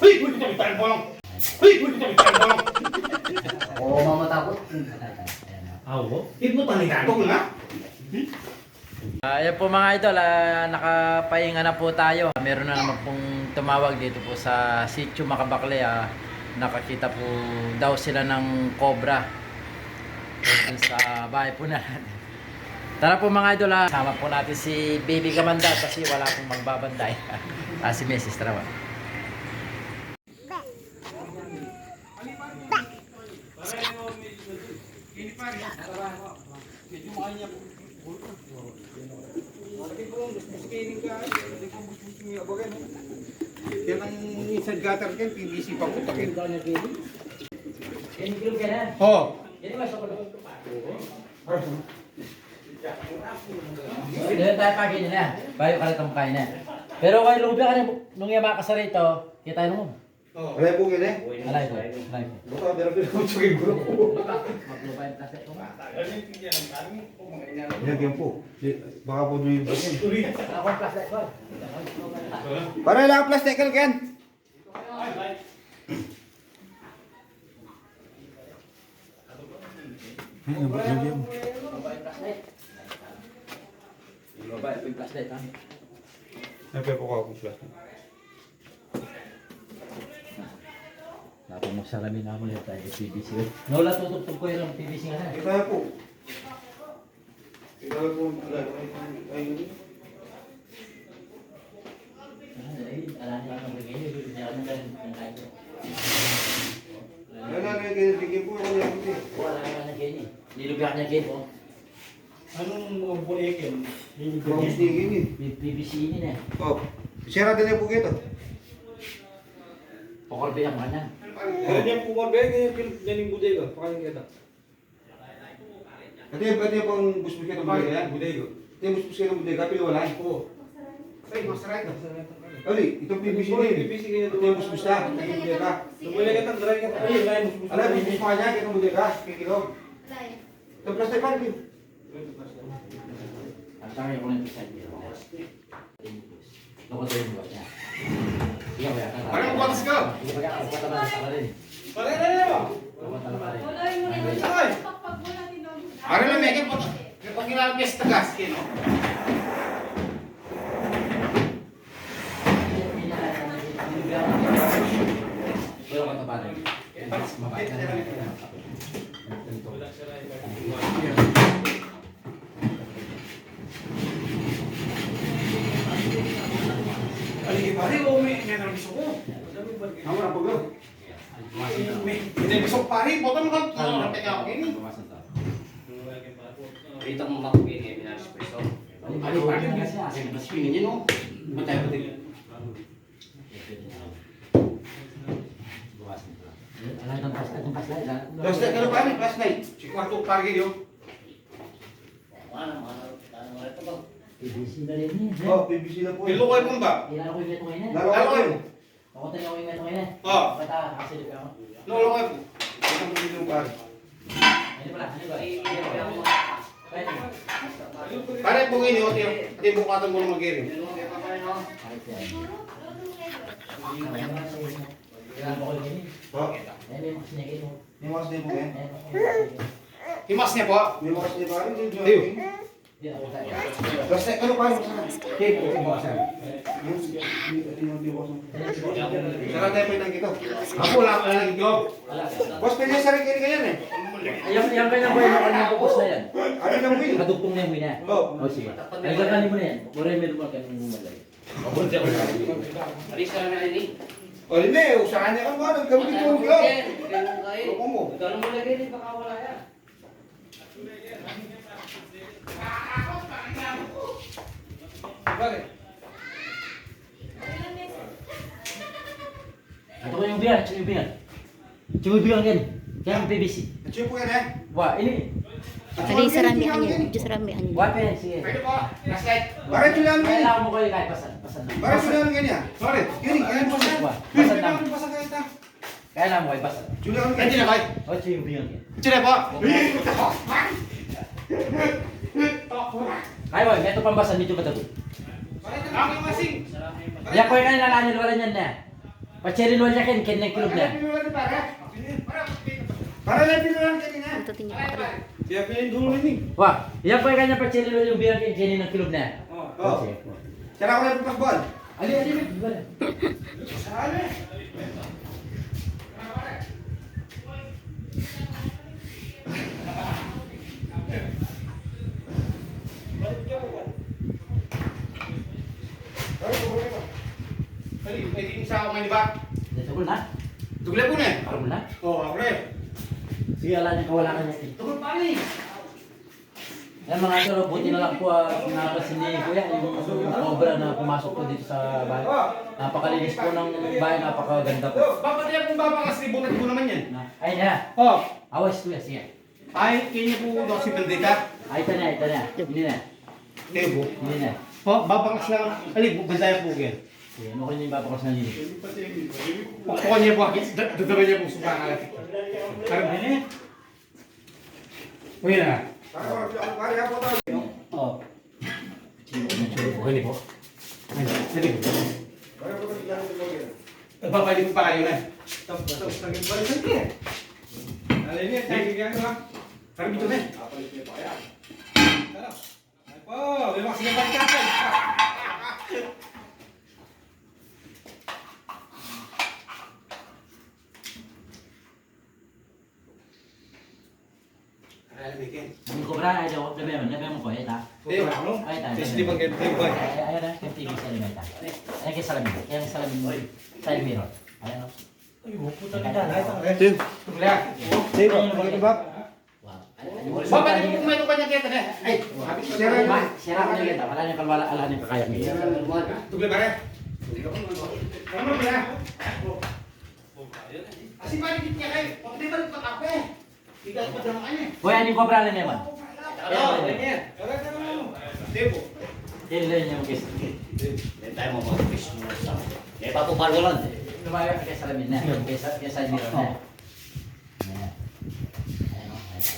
Uy! Uy! Kita bolong! Uy! Uy! Kita bolong! Oo, mamatakot. Awo? Ito talaga ito nga? Ayan po mga idol, nakapahinga na po tayo. Meron na naman pong tumawag dito po sa Sitio Makabakle. Nakakita po daw sila ng cobra dun sa bahay po na. Tara po mga idol, sama po natin si Baby Gamanda kasi wala pong magbabanday. Si Mrs. Trawan. Yan ang inside gutter kan, PVC pa putakin. Oh. Dito tayo pagi na. Bayo ka rin kain na. Pero kay Lubi ka rin, nung yama ka sa rito, kita tayo nung. Alay po gini. Alay ko, alay ko. Buka pero pero chugin bro. Maglubay ang plastic ko. Yan po. Baka po yung Ako ang plastic ko. Para lang plastic kan kan. Lubay ang plastic ha. Nape po ako plastic. Tapos mo salamin na mo ulit tayo PVC. Nola tutugtog ko yung PVC nga na. Kita po. Kita po ay Alam niya ang mga ganyan, hindi ako nang ganyan. Wala na ganyan po ako yan. Wala nga na ganyan. Nilubyak niya ganyan po. Anong mga bulikin? Bronze tingin eh. PVC ini na. Oh. Sira din po kito. Pokorbe ang kanya. Ganyan po mga ganyan yung buday ko. Pakain kita. Ito pang busbus kita budaya yan. Budaya ko. Ito yung busbus kita budaya ka pero wala. Oo. Ay, masarap ka. Ali, itong PVC na yun. PVC ganyan Ito yung busbus na. Ito yung budaya ka. Lumulay ka ng dry ka. Ay, dry mo. Alam, busbus pa niya. Itong budaya ka. Kikilo. Itong plastic pa rin. Ang sabi ko lang isa niya. Loko tayo yung buwan niya. Iya ba yan? Parang buwatas ka. Iya ba yan? Patabalas ka rin. Pare na mo. Patabalas ka rin. Ay! Ano lang mekin po. Pag kailangan piyesta gas. Kino. Pero patabalas. Mabait na naman. Pare, may nang gusto ko. Ako na pagod. Hindi gusto ko pare. Boto mo ka. Teka ako ini. Rito mo makugin eh, pinag-espresso. Ano ba yan kasi? Mas pingin yun, no? Matay pa din. Alam ng plastic. Plastic ka na pare. Plastic. Si kwarto pare yun. PVC na rin niya. Oh, PVC na po. Pilo kayo ba? Ilan ako yung ito ngayon. Lalo kayo. Ako tayo ako yung ito ngayon. Oh. Bata, kasi di ako. Lolo kayo. Ito mo yung pare. Ano pala? Ano ba? Pwede. Pare po ini o tiyo. Ati bukatan mo na mag-iring. Kahit yan. Ilan ako yung ganyan. Oh, Ayun yung kasi niya ito. may mas din po yan. Ayun. Himas niya po. May mas din pare. Tiyo. Hindi ako tayo. Plastic ano pare? Tiyo, ito mo kasi. Saka tayo pa itang kito. Ako wala ka lang ito. Boss, pwede sa rin ganyan eh. Ayan kanya boy, yung kanyang pupus na yan. Ano lang win? Kadugtong na yung wina. Oh. O sige. Ay, gaganin mo na yan. Mura yung meron ka ng malay. Alis ka na rin eh. O, hindi. Usahan niya ka mo. Nagkamit ito mo. Ganun kayo. Loko mo. Ganun mo lagay din, baka wala yan. Bakit? Ito ko yung biyan, yung biyan. Yung biyan yan. Kaya ang PVC. Nachiyo po yan eh. Wah, ini. Tadi seramihan niya, medyo seramihan niya. Wah, pen, sige. Pwede po. Flashlight. Bakit yun lang ganyan? Kailangan mo kayo kahit pasan na. Bakit yun lang ganyan? Sorry. Gini, kailan po siya? Wah, Please, pasan na. kailangan mo pa sa kahit ha. Kailangan mo kayo pasan. Julia, ano ganyan na kayo? O, yung biyan yan. Sila po. Kaya mo, ito pambasan dito ba ito? Bakit ang masing? Yan po yung kanina nalanyal wala niyan na. Pachelin wala ken ng kilog na. Para lang pinulan kanina. Ito tingin ko. Kaya pinindulong ni. Wah, yan pa kanya pachelin wala yung bilang ken ng kilog na. Oh. Tara ko lang pagpakbol. Ali, wala. Sali. Pwede isa ako may diba? Tugol na. Tugla po na eh. Parang na. Oo, ako rin. Sige, ala niya kawala ka niya. Tugla pa rin. Yan mga sir, buti na lang po napasin ni Kuya yung cobra na pumasok po dito sa bahay. Napakalinis po ng bahay, napakaganda po. Bakit yan kung babakas libo na libo naman yan? Ay na, Oh, awas Kuya, sige. ay, kanya po daw si Baldita. Ay, ito na. Hindi na. Tebo. Hindi na. Oh, babakas lang. Ali, bantaya po yan. Sige, ano kayo yung papakas na nila? Pukpukan niya po. Dudura niya po sa mga Karang din eh. Uy na. Oo. Okay po. Dali po. Nagpapalik pa kayo na. Tapos naging balikan niya. Alin niya, tayo bigyan ka. Karang dito na. Tara. Ay po, may mga sinabalikan. Ang cobra, ay daw, labi mo ko, ay ta. Ay ta. Hindi bang ganito yung boy? Ay na, yung TV sa limita. Ay kay salamin. Kaya ang salamin mo. Side mirror. Ayan o. Ay, puta na dahil. Tim. Tugla. Tim, bakit ba? Wow. Bapak ni kumain ko kanya kita deh. Ay, habis sira na. Sira ko na kita. Wala niyang kalwala, ala niyang kakaya. Tugla bare. Ano ba? Asi pa dikit niya kay. Pagdi balik pa kape. Tigas pa daw kanya. Hoy, ano yung cobra lang naman? Ano? Tebo. Dili niya mo kis. Tayo mo mga fish mo sa. Eh, papupalo lang. Lumayo kay salamin na. Kay side mirror na. Ayan.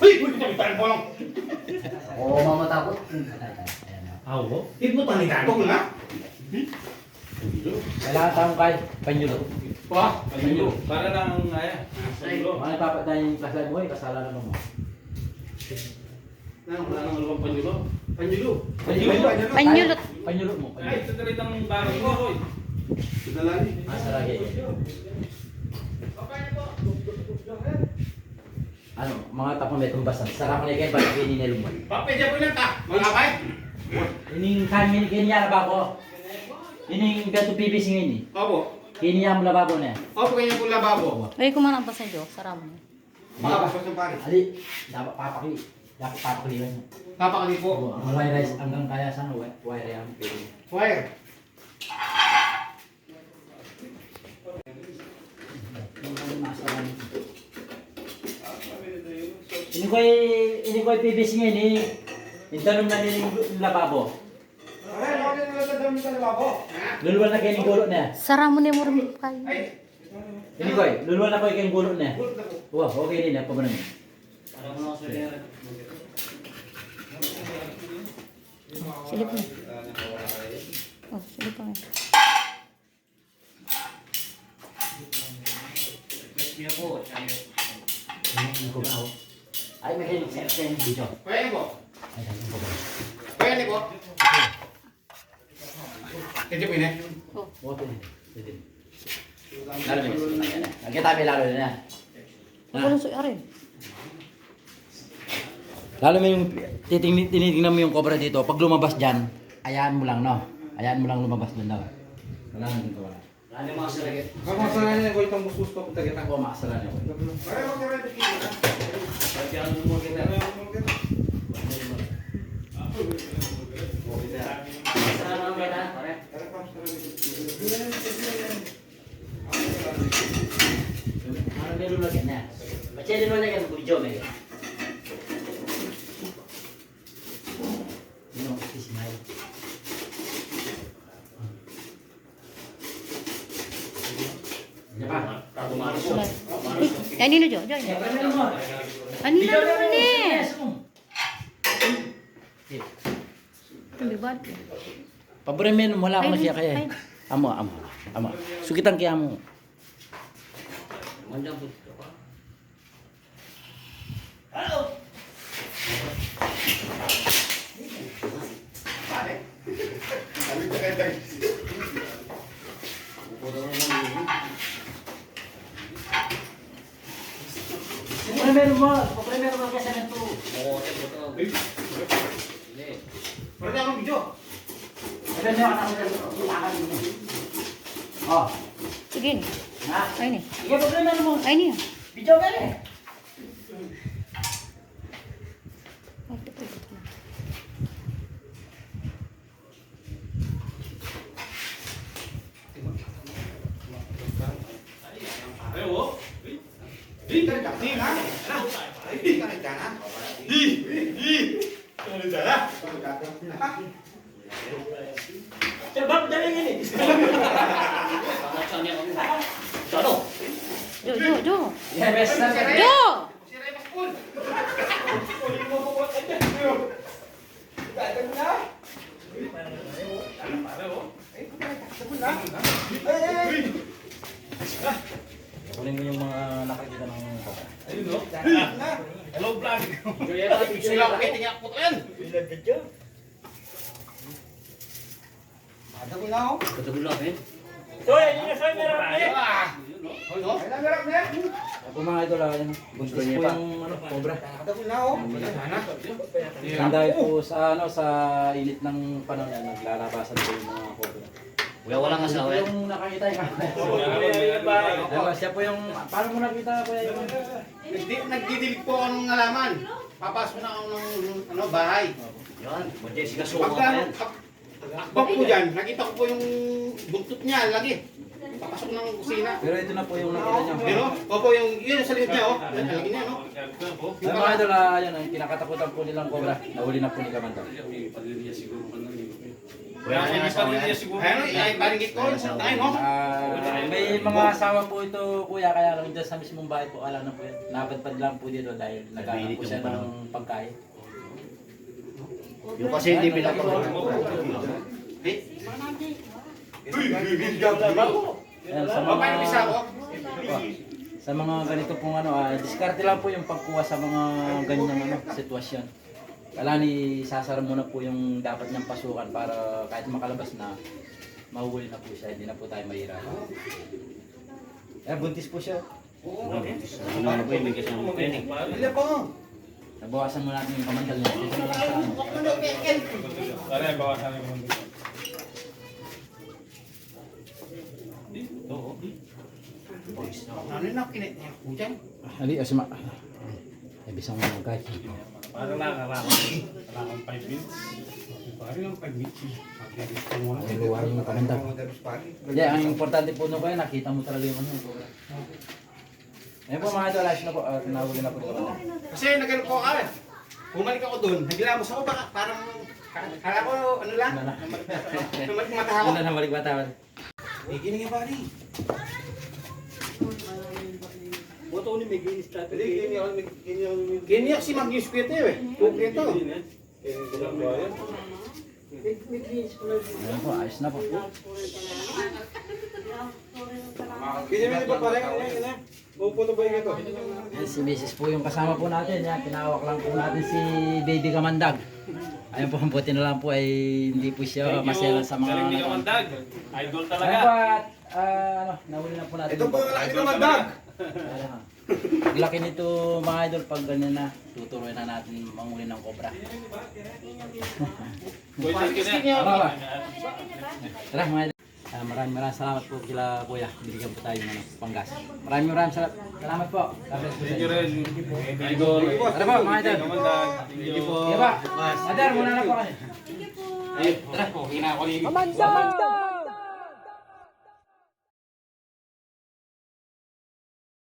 Uy, tayo bolong. Oo, mamatakot. Awo. Ito pa ni tato na. Kailangan tayong kay panyulo. Pa, Panyulo. Para lang ay. Mga ipapatayin yung kasalanan mo, kasalanan mo. Nang lubang panyulo. Panyulo. Panyulot. Panyulo mo. Ay, sa dalitang bagay mo, Roy. Dalali. Asa lagi. Ano, mga tapong may tumbasan. Sarap na kayo, bakit hindi nilumon? Pape dia punya tak? Mengapa? Ining kami kanya lababo. Ining gato pipis ngini. Apa? Kini yang lababo na. Apa kanya pun lababo? Ay, kumana pa sa iyo. Sarap mo. Makabas ng pare. Ali, dapat papakli. Dapat papakli yan. Kapakali po. Oo, ang wire rice hanggang kaya sa wire yan. Wire. Ini ko'y pipis ngini. Intanong na niling lababo. Ay, bakit nila sa dami sa lababo? Luluwan na kayo ng gulo na. Sarap mo ni mo rin kayo. Ay, Ini ko'y, luluwan na kayo ng gulo na. Wah, okay din na. Pagmanan. Silip mo. Oh, silip mo. Ay, may hilig sa yung video. kaya po. Ay, ganun po ba? Kaya ni po. Kaya po ini. Okay. Pwede. Lalo may gusto na yan. Nagkitabi lalo na. Walang suya rin. Lalo mo yung tinitingnan mo yung cobra dito. Pag lumabas dyan, ayaan mo lang, no? Ayaan mo lang lumabas dyan daw. Wala nang dito wala. Ano mga saragit? Kamu sana niya ko itong busus pa punta kita. Ako makasala niyo. Kaya mo kaya dito. Pati ano mo kita. Sana naman kita, pare. Ano meron lagi na? Machelin mo lagi ang video may. Yun ang smile. Diba? Kanino Jo? Jo. Kanino naman eh. Hindi ba? Paboremen mo wala akong Ay, nakiya kaya. ay. Amo. Sukitan kaya mo. Mandang po ito ka. Hello! Pare? Ano ito kayo tayo? Puro naman yun. Primero mo kasi na ito. Oo, ito. Hindi. Pwede akong video. Meron niya ka na Oh, Sige. na. Ayun eh. Sige, primero mo. Ayun eh. Video ka eh. Ay, ito. Pangatsan niya kami. Ano? Jo. Yeah, best na ka. Jo! Kunin mo yung mga nakakita ng kota. Ayun no? Hello vlog. Sila ko kiting ako to yan. Ada ko na ako. Katabi lang eh. Ako mga idol, yan. Buntis po yung cobra. Ada ko na ako. Sana. Ang dahil po sa sa init ng panahon yan, naglalabasan po yung mga cobra. Kuya, walang asawa yan. Yung nakakita yung Diba, siya po yung, paano mo nakita po yung Nagdidilig po ako ng alaman. Papasok na ako ng bahay. Yan, Jessica Soka Pagka, pa yan. akbak ko dyan, nakita ko po yung buntot niya, lagi. Papasok ng kusina. Pero ito na po yung nakita niyo. Pero, opo, yun sa likod niya, oh. Lagi niya, no? Ay mga idol, yun, ang kinakatakutan po nilang cobra. Nahuli na po ni Kamanda. Kuya, walang asawa yan. Ayun, ay, paringgit ko. Tayo, no? May mga asawa po ito, kuya, kaya lang dyan sa mismong bahay po, alam na po yan. Napadpad lang po dito dahil naghanap po siya ng pagkain. Yung kasi hindi pinapagawa. Ayan, sa O, paano isa ako? sa mga ganito pong diskarte lang po yung pagkuha sa mga ganyang sitwasyon. Kailangan isasara muna po yung dapat niyang pasukan para kahit makalabas na, mahuhuli na po siya, hindi na po tayo mahirapan. Buntis po siya. Ano na po yung may kasama training? Hindi po. Nabawasan mo natin yung kamandal niya. Dito na lang sa ano. Sana bawasan yung mundo. Ano na, kinit niya po dyan? Ali, asma. Ay, bisang mga guys. Parang nakakang 5 minutes. Parang lang 5 minutes. Ay, luwar yung kamandal. Yeah, ang importante po nung kaya, nakita mo talaga yung ano. Ayun po mga idol, ayos na po. Nahuli na po yung kamandal. Kasi nagano po ako, bumalik ako doon, naglamos ako, baka parang, kala ko, ano lang, namalik mata ako. Ano na, balik ba tawad? Ikinig yung pari. Kiniyak si Magnus Pieto eh. Pieto. Ayun po, ayos na po. Ganyan ba pare? Upo na ba yung ito? Yan, si Mrs. po yung kasama po natin. Yan, tinawak lang po natin si Baby Kamandag. Ayun po, ang buti na lang po ay hindi po siya masela sa mga... Galing ni Kamandag. Idol Ayun talaga. po at, nahuli na po natin. Ito po ang laki ng Kamandag. Laki nito mga idol, pag ganyan na, tuturuin na natin manghuli ng cobra. Tama ba? Tara mga idol. Maraming salamat po kila kuya. Binigyan po tayo ng panggas. Maraming salamat po. Thank you rin. Idol. Tara po mga idol. Kamandag. Thank you po. Sige ba? Madar, muna na po kayo. Tara, okay na ako ni... Amanda!